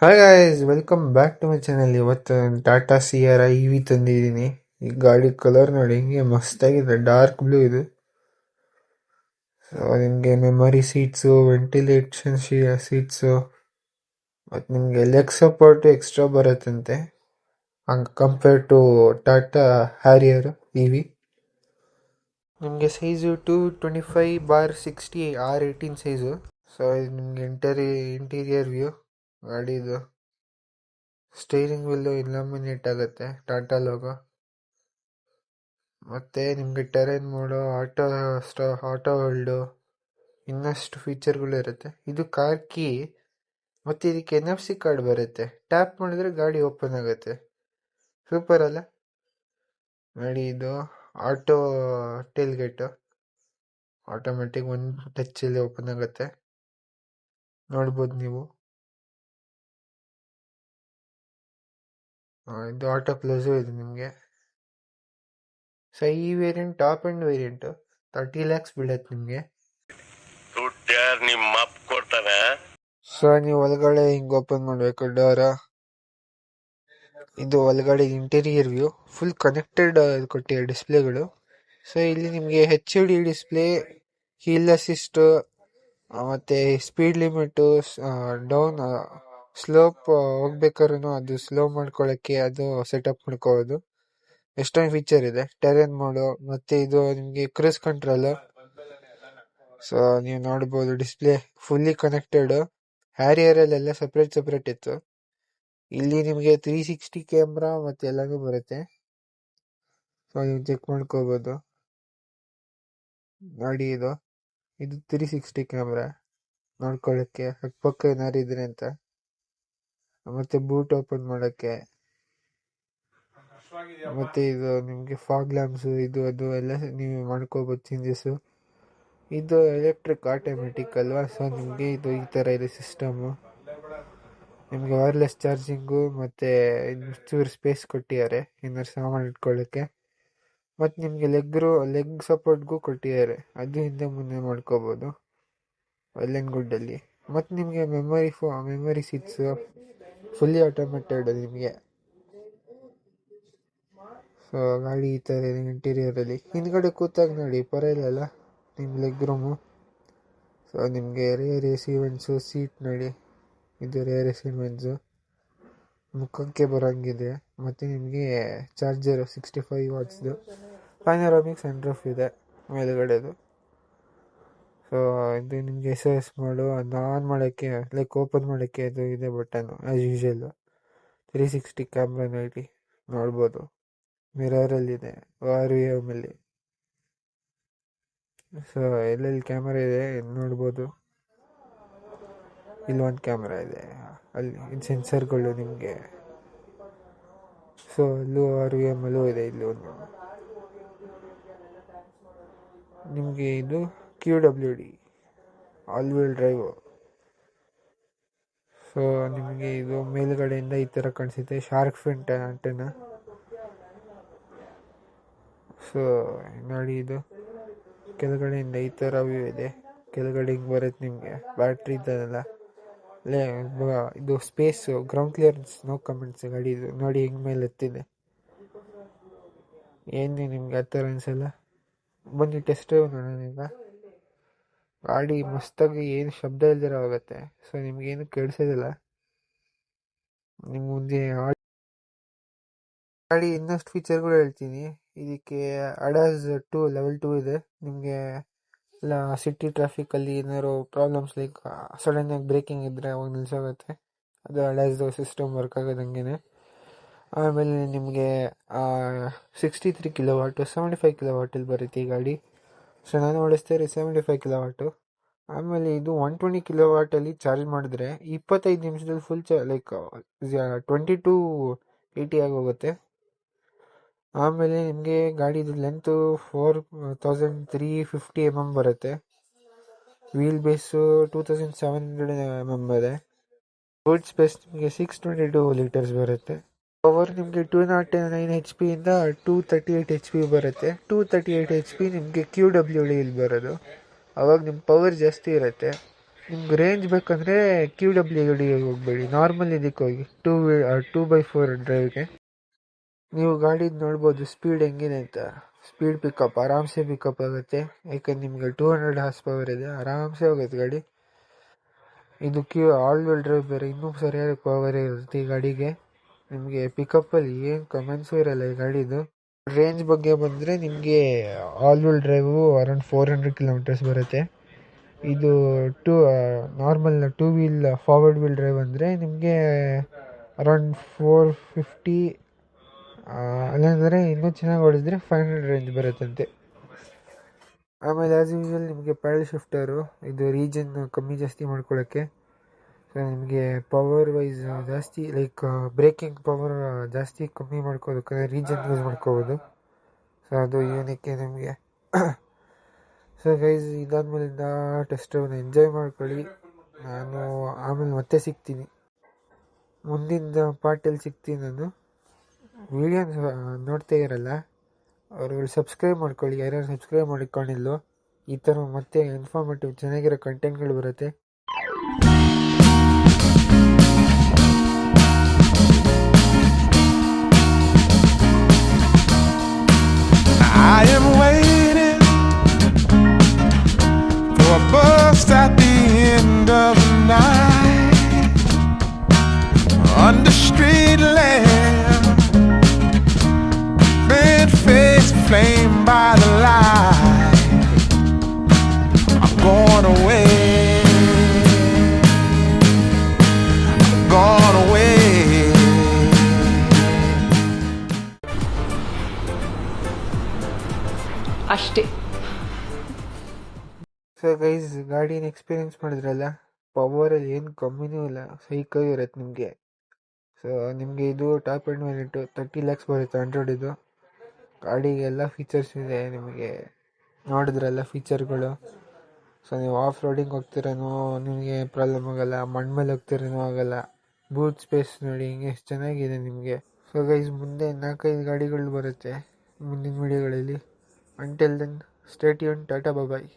Hi guys, welcome back to my channel. ಇವತ್ತು ಟಾಟಾ ಸಿಯಾರ EV ತಂದಿದ್ದೀನಿ. ಈ ಗಾಡಿ ಕಲರ್ ನೋಡಿ, ಹಿಂಗೆ ಮಸ್ತಾಗಿದೆ, ಡಾರ್ಕ್ ಬ್ಲೂ ಇದು. ನಿಮಗೆ ಮೆಮೊರಿ ಸೀಟ್ಸು, ವೆಂಟಿಲೇಷನ್ ಸೀಟ್ಸು, ಮತ್ತು ನಿಮಗೆ ಲೆಗ್ ಸಪೋರ್ಟ್ ಎಕ್ಸ್ಟ್ರಾ ಬರುತ್ತಂತೆ ಹಂಗೆ compare to Tata Harrier EV. ನಿಮಗೆ ಸೈಜು 225/60 R18 ಸೈಜು. ಸೊ ಇದು ನಿಮಗೆ ಇಂಟೀರಿಯರ್ ವ್ಯೂ ಗಾಡಿದು. ಸ್ಟೀರಿಂಗ್ ವೀಲು ಇಲ್ಯುಮಿನೇಟ್ ಆಗುತ್ತೆ, ಟಾಟಾ ಲೋಗೋ. ಮತ್ತೆ ನಿಮಗೆ ಟೆರೇನ್ ಮೋಡು, ಆಟೋ ಹೋಲ್ಡು, ಇನ್ನಷ್ಟು ಫೀಚರ್ಗಳು ಇರುತ್ತೆ. ಇದು ಕಾರ್ ಕೀ, ಮತ್ತೆ ಇದಕ್ಕೆ NFC ಕಾರ್ಡ್ ಬರುತ್ತೆ. ಟ್ಯಾಪ್ ಮಾಡಿದ್ರೆ ಗಾಡಿ ಓಪನ್ ಆಗುತ್ತೆ. ಸೂಪರ್ ಅಲ್ಲ ಗಾಡಿ ಇದು. ಆಟೋ ಟೇಲ್ ಗೇಟ್ ಆಟೋಮೆಟಿಕ್ ಒಂದು ಟಚಲ್ಲಿ ಓಪನ್ ಆಗುತ್ತೆ, ನೋಡ್ಬೋದು ನೀವು. ಇದು ಆಟೋ ಕ್ಲೋಸು ಇದು ನಿಮಗೆ. ಸೊ ಈ variant top end variant 30 lakhs ಬೀಳತ್ತೆ ನಿಮಗೆ. ಸೊ ನೀವು ಒಳಗಡೆ ಹಿಂಗ್ ಓಪನ್ ಮಾಡ್ಬೇಕು ಡೋರ್. ಇದು ಒಳಗಡೆ ಇಂಟೀರಿಯರ್ ವ್ಯೂ, ಫುಲ್ ಕನೆಕ್ಟೆಡ್ ಕೊಟ್ಟಿದ್ದಾರೆ ಡಿಸ್ಪ್ಲೇಗಳು. ಸೊ ಇಲ್ಲಿ ನಿಮಗೆ HD ಡಿಸ್ಪ್ಲೇ, ಹೀಲ್ ಅಸಿಸ್ಟ್, ಮತ್ತೆ ಸ್ಪೀಡ್ ಲಿಮಿಟ್, ಡೌನ್ ಸ್ಲೋಪ್ ಹೋಗ್ಬೇಕಾದ್ರೂ ಅದು ಸ್ಲೋ ಮಾಡ್ಕೊಳ್ಳೋಕ್ಕೆ ಅದು ಸೆಟಪ್ ಮಾಡ್ಕೋಬೋದು. ಎಷ್ಟೊಂದು ಫೀಚರ್ ಇದೆ. ಟೆರೇನ್ ಮೋಡು, ಮತ್ತೆ ಇದು ನಿಮಗೆ ಕ್ರೂಸ್ ಕಂಟ್ರೋಲ್. ಸೊ ನೀವು ನೋಡ್ಬೋದು ಡಿಸ್ಪ್ಲೇ ಫುಲ್ಲಿ ಕನೆಕ್ಟೆಡ್. ಹ್ಯಾರಿಯರಲ್ಲೆಲ್ಲ ಸಪ್ರೇಟ್ ಇತ್ತು. ಇಲ್ಲಿ ನಿಮಗೆ 360 ಕ್ಯಾಮ್ರಾ ಮತ್ತೆ ಎಲ್ಲಾನು ಬರುತ್ತೆ. ಸೊ ನೀವು ಚೆಕ್ ಮಾಡ್ಕೋಬೋದು ಗಾಡಿ ಇದು 360 ಕ್ಯಾಮ್ರಾ ನೋಡ್ಕೊಳ್ಳೋಕ್ಕೆ, ಅಕ್ಕಪಕ್ಕ ಏನಾರು ಇದ್ರೆ ಅಂತ. ಮತ್ತೆ ಬೂಟ್ ಓಪನ್ ಮಾಡೋಕ್ಕೆ, ಮತ್ತೆ ಇದು ನಿಮಗೆ ಫಾಗ್ ಲ್ಯಾಂಪ್ಸ್ ಇದು ಅದು ಎಲ್ಲ ನೀವು ಮಾಡ್ಕೋಬೋದು ಚೇಂಜಸ್ಸು. ಇದು ಎಲೆಕ್ಟ್ರಿಕ್ ಆಟೋಮೆಟಿಕ್ ಅಲ್ವಾ, ಸೊ ನಿಮಗೆ ಇದು ಈ ಥರ ಇದೆ ಸಿಸ್ಟಮು. ನಿಮಗೆ ವೈರ್ಲೆಸ್ ಚಾರ್ಜಿಂಗು, ಮತ್ತು ಚೂರು ಸ್ಪೇಸ್ ಕೊಟ್ಟಿದ್ದಾರೆ ಏನಾರು ಸಾಮಾನು ಇಟ್ಕೊಳ್ಳೋಕ್ಕೆ. ಮತ್ತು ನಿಮಗೆ ಲೆಗ್ ಸಪೋರ್ಟ್ಗೂ ಕೊಟ್ಟಿದ್ದಾರೆ, ಅದು ಹಿಂದೆ ಮುಂದೆ ಮಾಡ್ಕೋಬೋದು ವೆಲ್ ಆ್ಯಂಡ್ ಗುಡ್ಡಲ್ಲಿ. ಮತ್ತು ನಿಮಗೆ ಮೆಮೊರಿ ಸೀಟ್ಸು ಫುಲ್ಲಿ ಆಟೋಮೇಟೆಡ್ ನಿಮಗೆ. ಸೊ ಗಾಡಿ ಈ ಥರ ಇದೆ ಇಂಟೀರಿಯರಲ್ಲಿ. ಹಿಂದ್ಗಡೆ ಕೂತಾಗ ನೋಡಿ ಪರವಾಗಿಲ್ಲ ನಿಮ್ಮ ಲೆಗ್ ರೂಮು. ಸೊ ನಿಮಗೆ ರೇರ್ AC ವೆಂಟ್ಸು, ಸೀಟ್ ನೋಡಿ, ಇದು ರೇರ್ AC ವೆಂಟ್ಸು, ಮುಖಕ್ಕೆ ಬರೋಂಗಿದೆ. ಮತ್ತು ನಿಮಗೆ ಚಾರ್ಜರು 65 ವಾಟ್ಸ್ದು, ಪ್ಯಾನರಾಮಿಕ್ ಸನ್ರೂಫ್ ಇದೆ ಮೇಲುಗಡೆದು. ಸೊ ಇದು ನಿಮಗೆ SOS ಮಾಡು, ಅದನ್ನ ಆನ್ ಮಾಡೋಕ್ಕೆ, ಲೈಕ್ ಓಪನ್ ಮಾಡೋಕ್ಕೆ ಇದು ಇದೆ ಬಟನ್ನು ಆ್ಯಸ್ ಯೂಶುವಲ್ಲು. 360 ಕ್ಯಾಮ್ರಾ ನೋಡಿ ನೋಡ್ಬೋದು, ಮಿರರಲ್ಲಿದೆ, RVMಲ್ಲಿ. ಸೊ ಎಲ್ಲೆಲ್ಲಿ ಕ್ಯಾಮ್ರಾ ಇದೆ ನೋಡ್ಬೋದು. ಇಲ್ಲೊಂದು ಕ್ಯಾಮ್ರಾ ಇದೆ, ಅಲ್ಲಿ ಸೆನ್ಸರ್ಗಳು ನಿಮಗೆ. ಸೊ ಅಲ್ಲೂ RVMಲ್ಲೂ ಇದೆ. ಇಲ್ಲಿ ಒಂದು ನಿಮಗೆ ಇದು QWD all wheel drive. So ನಿಮಗೆ ಇದು ಮೇಲುಗಡೆಯಿಂದ ಈ ಥರ ಕಾಣಿಸುತ್ತೆ, ಶಾರ್ಕ್ ಫಿನ್ ಆಂಟೆನಾ. ಸೊ ನೋಡಿ, ಇದು ಕೆಳಗಡೆಯಿಂದ ಈ ಥರ ವ್ಯೂ ಇದೆ. ಕೆಳಗಡೆ ಹಿಂಗೆ ಬರುತ್ತೆ ನಿಮಗೆ ಬ್ಯಾಟ್ರಿ ಇದ್ದದಲ್ಲ. ಇದು space, ground clearance no comments ಗಾಡಿದು. ನೋಡಿ ಹಿಂಗೆ ಮೇಲೆ ಎತ್ತಿದೆ, ಏನು ನಿಮ್ಗೆ ಆ ಥರ ಅನಿಸಲ್ಲ? ಬನ್ನಿ ಟೆಸ್ಟ್ ಡ್ರೈವ್ ನೋಡೋಣ ಈಗ. ಗಾಡಿ ಮಸ್ತಾಗಿ ಏನು ಶಬ್ದ ಇಲ್ದಿರ ಹೋಗುತ್ತೆ. ಸೊ ನಿಮ್ಗೇನು ಕೇಳಿಸೋದಿಲ್ಲ. ನಿಮ್ಮ ಮುಂದೆ ಗಾಡಿ ಇನ್ನಷ್ಟು ಫೀಚರ್ಗಳು ಹೇಳ್ತೀನಿ. ಇದಕ್ಕೆ ADAS 2 ಲೆವೆಲ್ 2 ಇದೆ. ನಿಮಗೆ ಇಲ್ಲ ಸಿಟಿ ಟ್ರಾಫಿಕಲ್ಲಿ ಏನಾದ್ರು ಪ್ರಾಬ್ಲಮ್ಸ್, ಲೈಕ್ ಸಡನ್ನಾಗಿ ಬ್ರೇಕಿಂಗ್ ಇದ್ದರೆ ಅವಾಗ ನಿಲ್ಸೋಗುತ್ತೆ, ಅದು ADAS ಸಿಸ್ಟಮ್ ವರ್ಕ್ ಆಗೋದಂಗೆ. ಆಮೇಲೆ ನಿಮಗೆ 63 kW 75 kW ಬರುತ್ತೆ ಈ ಗಾಡಿ. ಸೊ ನಾನು ಓಡಿಸ್ತಾರೆ 75 kW. ಆಮೇಲೆ ಇದು 120 kW ಚಾರ್ಜ್ ಮಾಡಿದ್ರೆ 25 ನಿಮಿಷದಲ್ಲಿ ಫುಲ್ ಲೈಕ್ 20 to 80 ಆಗೋಗುತ್ತೆ. ಆಮೇಲೆ ನಿಮಗೆ ಗಾಡಿದು ಲೆಂತು 4350 mm ಬರುತ್ತೆ. ವೀಲ್ ಬೇಸು 2700 mm ಇದೆ. ಬೂಟ್ ಸ್ಪೇಸ್ ನಿಮಗೆ 622 ಲೀಟರ್ಸ್ ಬರುತ್ತೆ. ಪವರ್ ನಿಮಗೆ 209 HP ಇಂದ 238 HP ಬರುತ್ತೆ. 238 HP ನಿಮಗೆ QWD ಇಲ್ಲಿ ಬರೋದು, ಅವಾಗ ನಿಮ್ಮ ಪವರ್ ಜಾಸ್ತಿ ಇರುತ್ತೆ. ನಿಮ್ಗೆ ರೇಂಜ್ ಬೇಕಂದರೆ QW ಗಾಡಿಗೆ ಹೋಗಬೇಡಿ, ನಾರ್ಮಲ್ ಇದಕ್ಕೆ ಹೋಗಿ 2x4 ಡ್ರೈವ್ಗೆ. ನೀವು ಗಾಡಿದು ನೋಡ್ಬೋದು ಸ್ಪೀಡ್ ಹೆಂಗಿದೆ ಅಂತ. ಸ್ಪೀಡ್ ಪಿಕಪ್ ಆರಾಮ್ಸೆ ಪಿಕಪ್ ಆಗುತ್ತೆ, ಯಾಕಂದ್ರೆ ನಿಮಗೆ 200 ಹಾರ್ಸ್ ಪವರ್ ಇದೆ, ಆರಾಮ್ಸೆ ಹೋಗುತ್ತೆ ಗಾಡಿ. ಇದು ಆಲ್ ವೀಲ್ ಡ್ರೈವ್ ಬೇರೆ, ಇನ್ನೂ ಸರಿಯಾದ ಪವರ್ ಇರುತ್ತೆ ಈ ಗಾಡಿಗೆ. ನಿಮಗೆ ಪಿಕಪ್ಪಲ್ಲಿ ಏನು ಕಮೆಂಟ್ಸು ಇರಲ್ಲ ಈ ಗಾಡಿದು. ರೇಂಜ್ ಬಗ್ಗೆ ಬಂದರೆ ನಿಮಗೆ all wheel drive around 400 kilometres ಬರುತ್ತೆ. ಇದು normal 2 wheel forward wheel drive ಅಂದರೆ ನಿಮಗೆ ಅರೌಂಡ್ 450, ಅಲ್ಲಾಂದರೆ ಇನ್ನೂ ಚೆನ್ನಾಗಿ ಹೊಡಿದ್ರೆ 500 ರೇಂಜ್ ಬರುತ್ತಂತೆ. ಆಮೇಲೆ ಆ್ಯಸ್ ಯೂಶ್ವಲ್ ನಿಮಗೆ ಪ್ಯಾಡಲ್ ಶಿಫ್ಟರು, ಇದು ರೀಜನ್ ಕಮ್ಮಿ ಜಾಸ್ತಿ ಮಾಡ್ಕೊಳ್ಳೋಕ್ಕೆ. ಸೊ ನಿಮಗೆ ಪವರ್ ವೈಸ್ ಜಾಸ್ತಿ, ಲೈಕ್ ಬ್ರೇಕಿಂಗ್ ಪವರ್ ಜಾಸ್ತಿ ಕಮ್ಮಿ ಮಾಡ್ಕೋಬೇಕಾದ್ರೆ ರೀಜನ್ ಯೂಸ್ ಮಾಡ್ಕೋಬೋದು. ಸೊ ಅದು ಏನಕ್ಕೆ ನಿಮಗೆ. ಸೊ ಗೈಸ್, ಇದಾದ್ಮೇಲಿಂದ ಟೆಸ್ಟ್ ಡ್ರೈವ್ನ ಎಂಜಾಯ್ ಮಾಡ್ಕೊಳ್ಳಿ. ನಾನು ಆಮೇಲೆ ಮತ್ತೆ ಸಿಗ್ತೀನಿ, ಮುಂದಿನ ಪಾರ್ಟಲ್ಲಿ ಸಿಗ್ತೀನಿ. ನಾನು ವಿಡಿಯೋ ನೋಡ್ತಾ ಇರಲ್ಲ ಅವ್ರುಗಳು ಸಬ್ಸ್ಕ್ರೈಬ್ ಮಾಡ್ಕೊಳ್ಳಿ, ಯಾರ್ಯಾರು ಸಬ್ಸ್ಕ್ರೈಬ್ ಮಾಡ್ಕೊಂಡಿಲ್ಲೋ. ಈ ಥರ ಮತ್ತೆ ಇನ್ಫಾರ್ಮೇಟಿವ್ ಚೆನ್ನಾಗಿರೋ ಕಂಟೆಂಟ್ಗಳು ಬರುತ್ತೆ. I am waiting for a bus at the end of the night, under street lamp, bed face flame by the light. I'm going away, gone away. ಅಷ್ಟೇ. ಸೊ ಗೈಸ್, ಗಾಡಿನ experience ಮಾಡಿದ್ರಲ್ಲ, ಪವರಲ್ಲಿ ಏನು ಕಮ್ಮಿನೂ ಇಲ್ಲ, ಸೈಕಾಗಿ ಇರುತ್ತೆ ನಿಮಗೆ. ಸೊ ನಿಮಗೆ ಇದು ಟಾಪ್ ಎಂಡ್ ವೇರಿಯಂಟು 30 lakhs ಬರುತ್ತೆ ಆಂಡ್ರಾಯ್ಡ್. ಇದು ಗಾಡಿಗೆ ಎಲ್ಲ ಫೀಚರ್ಸ್ ಇದೆ, ನಿಮಗೆ ನೋಡಿದ್ರಲ್ಲ ಫೀಚರ್ಗಳು. ಸೊ ನೀವು ಆಫ್ ರೋಡಿಂಗ್ ಹೋಗ್ತಿರೋನೂ ನಿಮಗೆ ಪ್ರಾಬ್ಲಮ್ ಆಗೋಲ್ಲ, ಮಣ್ಣು ಮೇಲೆ ಹೋಗ್ತಿರೋನೂ ಆಗೋಲ್ಲ. ಬೂಟ್ ಸ್ಪೇಸ್ ನೋಡಿ ಹಿಂಗೆ ಎಷ್ಟು ಚೆನ್ನಾಗಿದೆ ನಿಮಗೆ. ಸೊ ಗೈಸ್, ಮುಂದೆ 4-5 ಗಾಡಿಗಳು ಬರುತ್ತೆ ಮುಂದಿನ ವೀಡಿಯೋಗಳಲ್ಲಿ. Until then, stay tuned. Tata, bye bye.